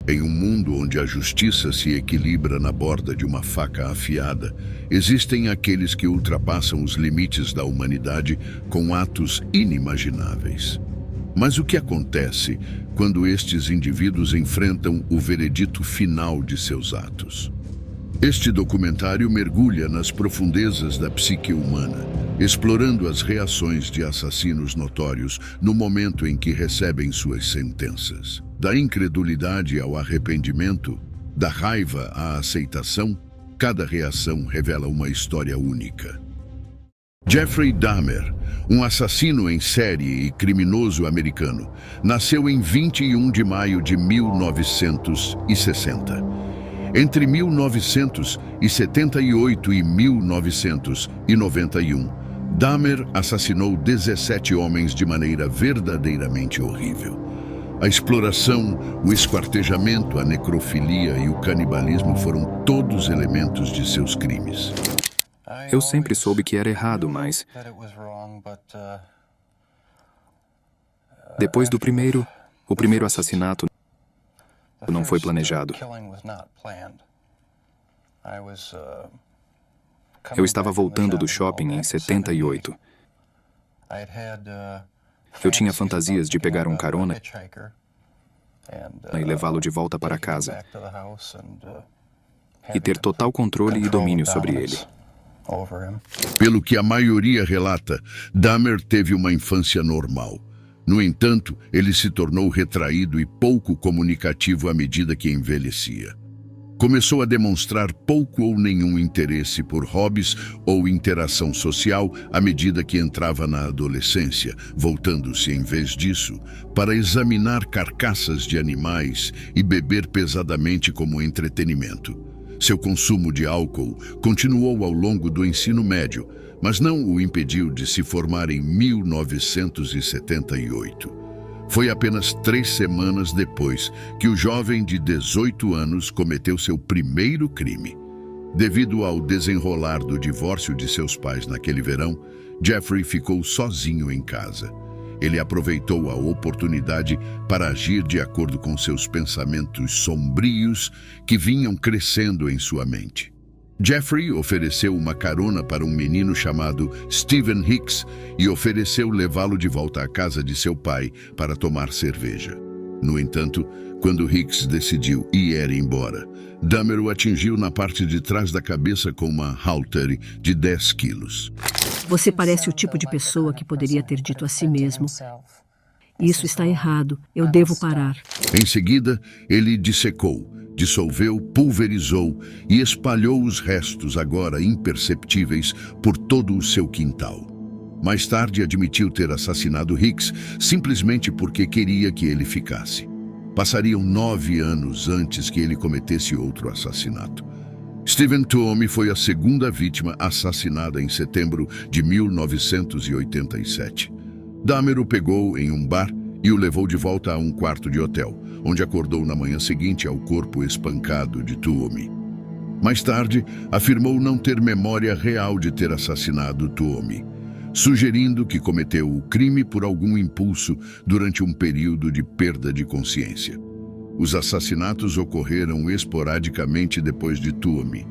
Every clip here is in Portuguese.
Em um mundo onde a justiça se equilibra na borda de uma faca afiada, existem aqueles que ultrapassam os limites da humanidade com atos inimagináveis. Mas o que acontece quando estes indivíduos enfrentam o veredito final de seus atos? Este documentário mergulha nas profundezas da psique humana, explorando as reações de assassinos notórios no momento em que recebem suas sentenças. Da incredulidade ao arrependimento, da raiva à aceitação, cada reação revela uma história única. Jeffrey Dahmer, um assassino em série e criminoso americano, nasceu em 21 de maio de 1960. Entre 1978 e 1991, Dahmer assassinou 17 homens de maneira verdadeiramente horrível. A exploração, o esquartejamento, a necrofilia e o canibalismo foram todos elementos de seus crimes. Eu sempre soube que era errado, mas depois do o primeiro assassinato não foi planejado. Eu estava voltando do shopping em 78. Eu tinha fantasias de pegar um carona e levá-lo de volta para casa e ter total controle e domínio sobre ele. Pelo que a maioria relata, Dahmer teve uma infância normal. No entanto, ele se tornou retraído e pouco comunicativo à medida que envelhecia. Começou a demonstrar pouco ou nenhum interesse por hobbies ou interação social à medida que entrava na adolescência, voltando-se, em vez disso, para examinar carcaças de animais e beber pesadamente como entretenimento. Seu consumo de álcool continuou ao longo do ensino médio, mas não o impediu de se formar em 1978. Foi apenas 3 semanas depois que o jovem de 18 anos cometeu seu primeiro crime. Devido ao desenrolar do divórcio de seus pais naquele verão, Jeffrey ficou sozinho em casa. Ele aproveitou a oportunidade para agir de acordo com seus pensamentos sombrios que vinham crescendo em sua mente. Jeffrey ofereceu uma carona para um menino chamado Stephen Hicks e ofereceu levá-lo de volta à casa de seu pai para tomar cerveja. No entanto, quando Hicks decidiu ir embora, Dahmer o atingiu na parte de trás da cabeça com uma halter de 10 quilos. Você parece o tipo de pessoa que poderia ter dito a si mesmo: isso está errado, eu devo parar. Em seguida, ele dissecou, dissolveu, pulverizou e espalhou os restos, agora imperceptíveis, por todo o seu quintal. Mais tarde admitiu ter assassinado Hicks simplesmente porque queria que ele ficasse. Passariam 9 anos antes que ele cometesse outro assassinato. Stephen Tuomi foi a segunda vítima assassinada em setembro de 1987. Dahmer o pegou em um bar e o levou de volta a um quarto de hotel, onde acordou na manhã seguinte ao corpo espancado de Tuomi. Mais tarde, afirmou não ter memória real de ter assassinado Tuomi, sugerindo que cometeu o crime por algum impulso durante um período de perda de consciência. Os assassinatos ocorreram esporadicamente depois de Tuomi,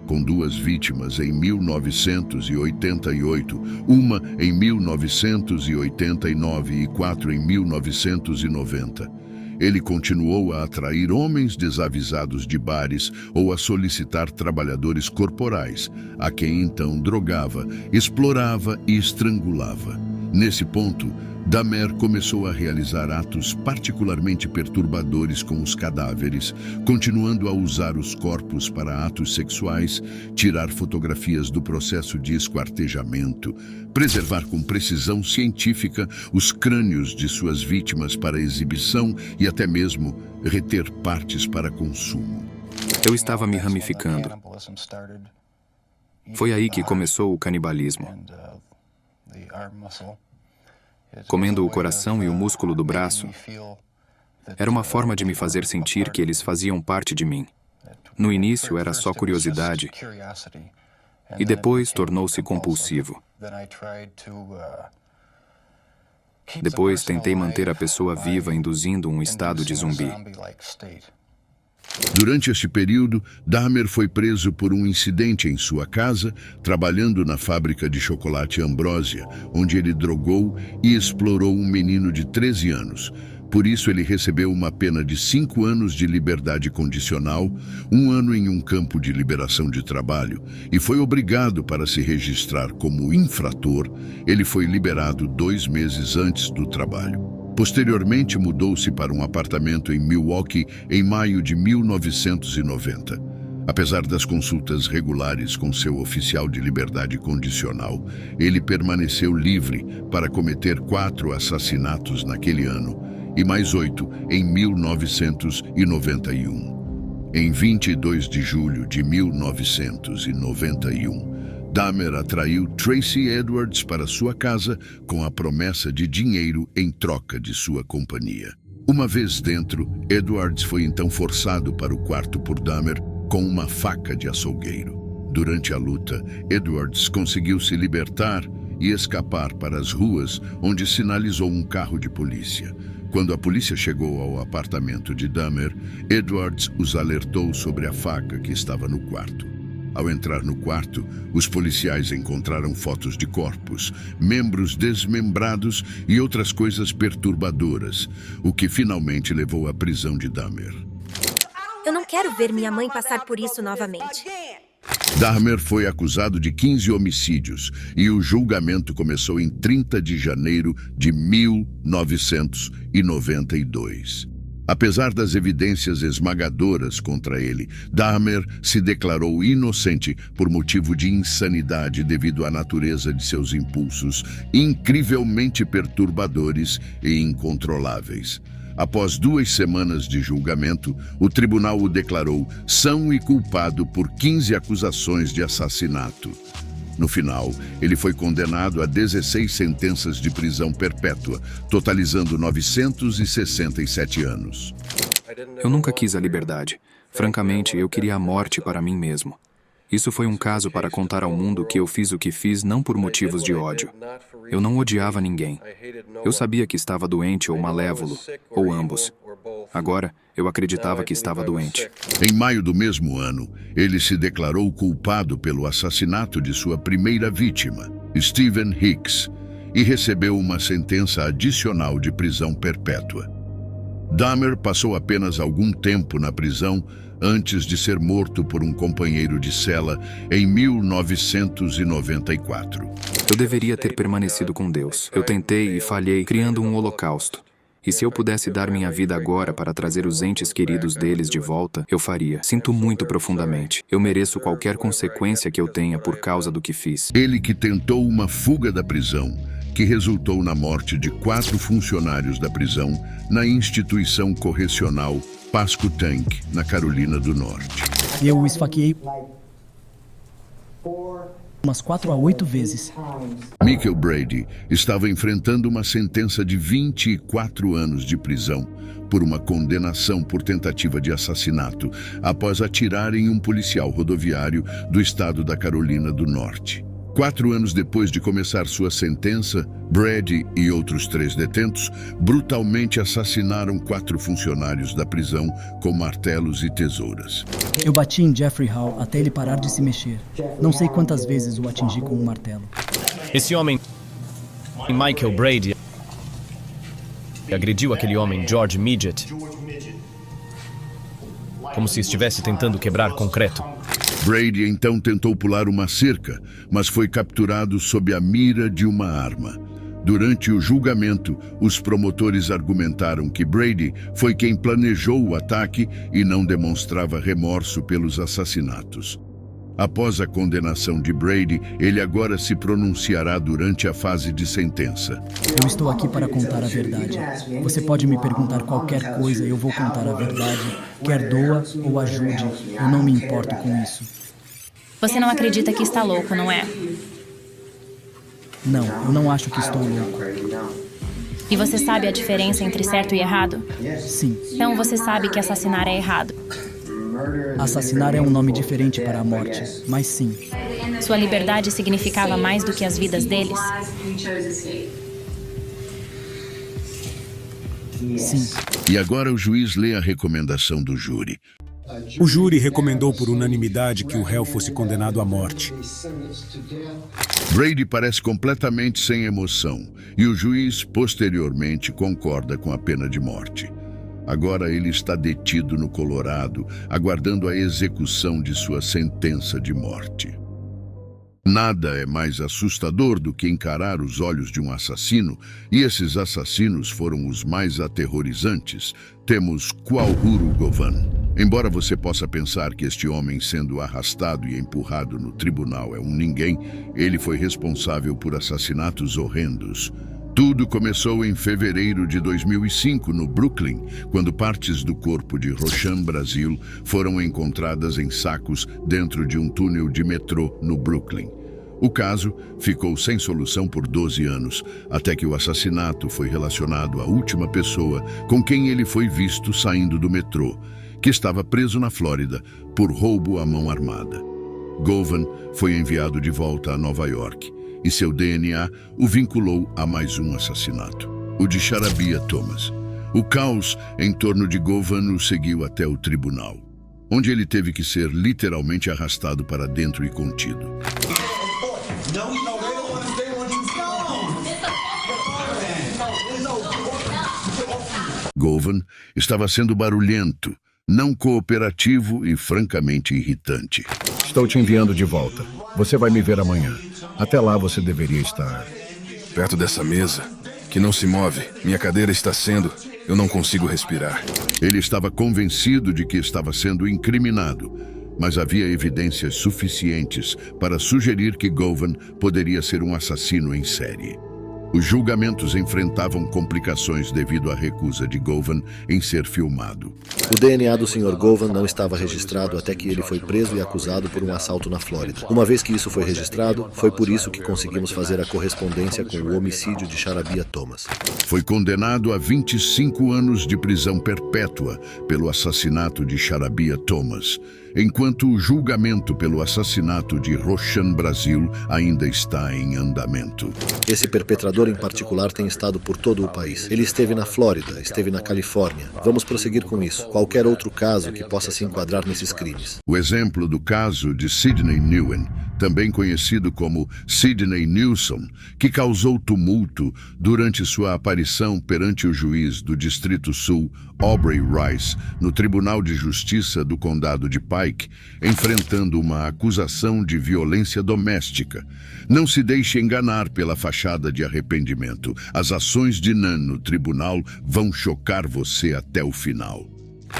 com 2 vítimas em 1988, uma em 1989 e 4 em 1990. Ele continuou a atrair homens desavisados de bares ou a solicitar trabalhadores corporais, a quem então drogava, explorava e estrangulava. Nesse ponto, Dahmer começou a realizar atos particularmente perturbadores com os cadáveres, continuando a usar os corpos para atos sexuais, tirar fotografias do processo de esquartejamento, preservar com precisão científica os crânios de suas vítimas para exibição e até mesmo reter partes para consumo. Eu estava me ramificando. Foi aí que começou o canibalismo. Comendo o coração e o músculo do braço, era uma forma de me fazer sentir que eles faziam parte de mim. No início era só curiosidade, e depois tornou-se compulsivo. Depois tentei manter a pessoa viva, induzindo um estado de zumbi. Durante este período, Dahmer foi preso por um incidente em sua casa, trabalhando na fábrica de chocolate Ambrosia, onde ele drogou e explorou um menino de 13 anos. Por isso, ele recebeu uma pena de 5 anos de liberdade condicional, 1 ano em um campo de liberação de trabalho, e foi obrigado para se registrar como infrator. Ele foi liberado 2 meses antes do trabalho. Posteriormente, mudou-se para um apartamento em Milwaukee em maio de 1990. Apesar das consultas regulares com seu oficial de liberdade condicional, ele permaneceu livre para cometer 4 assassinatos naquele ano e mais 8 em 1991. Em 22 de julho de 1991, Dahmer atraiu Tracy Edwards para sua casa com a promessa de dinheiro em troca de sua companhia. Uma vez dentro, Edwards foi então forçado para o quarto por Dahmer com uma faca de açougueiro. Durante a luta, Edwards conseguiu se libertar e escapar para as ruas, onde sinalizou um carro de polícia. Quando a polícia chegou ao apartamento de Dahmer, Edwards os alertou sobre a faca que estava no quarto. Ao entrar no quarto, os policiais encontraram fotos de corpos, membros desmembrados e outras coisas perturbadoras, o que finalmente levou à prisão de Dahmer. Eu não quero ver minha mãe passar por isso novamente. Dahmer foi acusado de 15 homicídios e o julgamento começou em 30 de janeiro de 1992. Apesar das evidências esmagadoras contra ele, Dahmer se declarou inocente por motivo de insanidade devido à natureza de seus impulsos incrivelmente perturbadores e incontroláveis. Após 2 semanas de julgamento, o tribunal o declarou são e culpado por 15 acusações de assassinato. No final, ele foi condenado a 16 sentenças de prisão perpétua, totalizando 967 anos. Eu nunca quis a liberdade. Francamente, eu queria a morte para mim mesmo. Isso foi um caso para contar ao mundo que eu fiz o que fiz não por motivos de ódio. Eu não odiava ninguém. Eu sabia que estava doente ou malévolo, ou ambos. Agora, eu acreditava que estava doente. Em maio do mesmo ano, ele se declarou culpado pelo assassinato de sua primeira vítima, Stephen Hicks, e recebeu uma sentença adicional de prisão perpétua. Dahmer passou apenas algum tempo na prisão antes de ser morto por um companheiro de cela em 1994. Eu deveria ter permanecido com Deus. Eu tentei e falhei, criando um holocausto. E se eu pudesse dar minha vida agora para trazer os entes queridos deles de volta, eu faria. Sinto muito profundamente. Eu mereço qualquer consequência que eu tenha por causa do que fiz. Ele que tentou uma fuga da prisão, que resultou na morte de 4 funcionários da prisão na instituição correcional Pasquotank, na Carolina do Norte. Eu o esfaqueei umas 4 a 8 vezes. Michael Brady estava enfrentando uma sentença de 24 anos de prisão por uma condenação por tentativa de assassinato após atirar em um policial rodoviário do estado da Carolina do Norte. 4 anos depois de começar sua sentença, Brady e outros 3 detentos brutalmente assassinaram 4 funcionários da prisão com martelos e tesouras. Eu bati em Jeffrey Hall até ele parar de se mexer. Não sei quantas vezes o atingi com um martelo. Esse homem, Michael Brady, agrediu aquele homem, George Midget, como se estivesse tentando quebrar concreto. Brady então tentou pular uma cerca, mas foi capturado sob a mira de uma arma. Durante o julgamento, os promotores argumentaram que Brady foi quem planejou o ataque e não demonstrava remorso pelos assassinatos. Após a condenação de Brady, ele agora se pronunciará durante a fase de sentença. Eu estou aqui para contar a verdade. Você pode me perguntar qualquer coisa e eu vou contar a verdade. Quer doa ou ajude, eu não me importo com isso. Você não acredita que está louco, não é? Não, eu não acho que estou louco. E você sabe a diferença entre certo e errado? Sim. Então você sabe que assassinar é errado. Assassinar é um nome diferente para a morte, mas sim. Sua liberdade significava mais do que as vidas deles? Sim. E agora o juiz lê a recomendação do júri. O júri recomendou por unanimidade que o réu fosse condenado à morte. Brady parece completamente sem emoção e o juiz posteriormente concorda com a pena de morte. Agora ele está detido no Colorado, aguardando a execução de sua sentença de morte. Nada é mais assustador do que encarar os olhos de um assassino, e esses assassinos foram os mais aterrorizantes. Temos Kwaohuru Govan. Embora você possa pensar que este homem sendo arrastado e empurrado no tribunal é um ninguém, ele foi responsável por assassinatos horrendos. Tudo começou em fevereiro de 2005, no Brooklyn, quando partes do corpo de Roshan Brasil foram encontradas em sacos dentro de um túnel de metrô no Brooklyn. O caso ficou sem solução por 12 anos, até que o assassinato foi relacionado à última pessoa com quem ele foi visto saindo do metrô, que estava preso na Flórida por roubo à mão armada. Govan foi enviado de volta a Nova York, e seu DNA o vinculou a mais um assassinato, o de Charabia Thomas. O caos em torno de Govan o seguiu até o tribunal, onde ele teve que ser literalmente arrastado para dentro e contido. Govan estava sendo barulhento, não cooperativo e francamente irritante. Estou te enviando de volta. Você vai me ver amanhã. Até lá você deveria estar perto dessa mesa, que não se move. Minha cadeira está sendo... Eu não consigo respirar. Ele estava convencido de que estava sendo incriminado, mas havia evidências suficientes para sugerir que Govan poderia ser um assassino em série. Os julgamentos enfrentavam complicações devido à recusa de Govan em ser filmado. O DNA do Sr. Govan não estava registrado até que ele foi preso e acusado por um assalto na Flórida. Uma vez que isso foi registrado, foi por isso que conseguimos fazer a correspondência com o homicídio de Charabia Thomas. Foi condenado a 25 anos de prisão perpétua pelo assassinato de Charabia Thomas, enquanto o julgamento pelo assassinato de Roshan Brasil ainda está em andamento. Esse perpetrador em particular tem estado por todo o país. Ele esteve na Flórida, esteve na Califórnia. Vamos prosseguir com isso. Qualquer outro caso que possa se enquadrar nesses crimes. O exemplo do caso de Sidney Newen, também conhecido como Sidney Newsom, que causou tumulto durante sua aparição perante o juiz do Distrito Sul, Aubrey Rice, no Tribunal de Justiça do Condado de Pike, enfrentando uma acusação de violência doméstica. Não se deixe enganar pela fachada de arrependimento. As ações de Nan no tribunal vão chocar você até o final.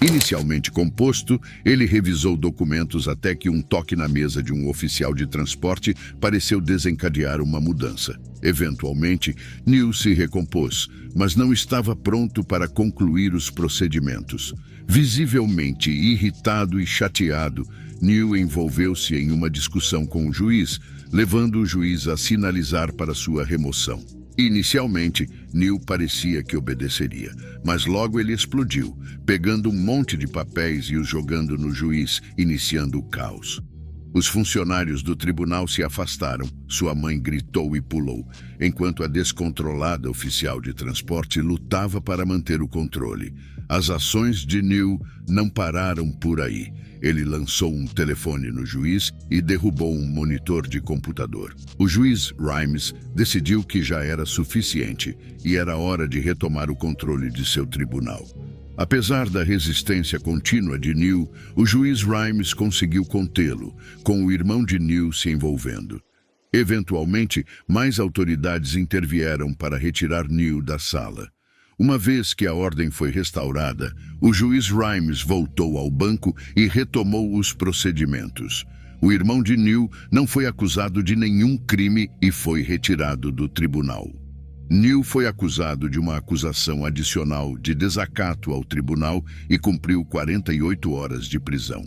Inicialmente composto, ele revisou documentos até que um toque na mesa de um oficial de transporte pareceu desencadear uma mudança. Eventualmente, Neil se recompôs, mas não estava pronto para concluir os procedimentos. Visivelmente irritado e chateado, Neil envolveu-se em uma discussão com o juiz, levando o juiz a sinalizar para sua remoção. Inicialmente, Neil parecia que obedeceria, mas logo ele explodiu, pegando um monte de papéis e os jogando no juiz, iniciando o caos. Os funcionários do tribunal se afastaram, sua mãe gritou e pulou, enquanto a descontrolada oficial de transporte lutava para manter o controle. As ações de Neil não pararam por aí. Ele lançou um telefone no juiz e derrubou um monitor de computador. O juiz Rimes decidiu que já era suficiente e era hora de retomar o controle de seu tribunal. Apesar da resistência contínua de Neil, o juiz Rimes conseguiu contê-lo, com o irmão de Neil se envolvendo. Eventualmente, mais autoridades intervieram para retirar Neil da sala. Uma vez que a ordem foi restaurada, o juiz Rimes voltou ao banco e retomou os procedimentos. O irmão de Neil não foi acusado de nenhum crime e foi retirado do tribunal. Neil foi acusado de uma acusação adicional de desacato ao tribunal e cumpriu 48 horas de prisão.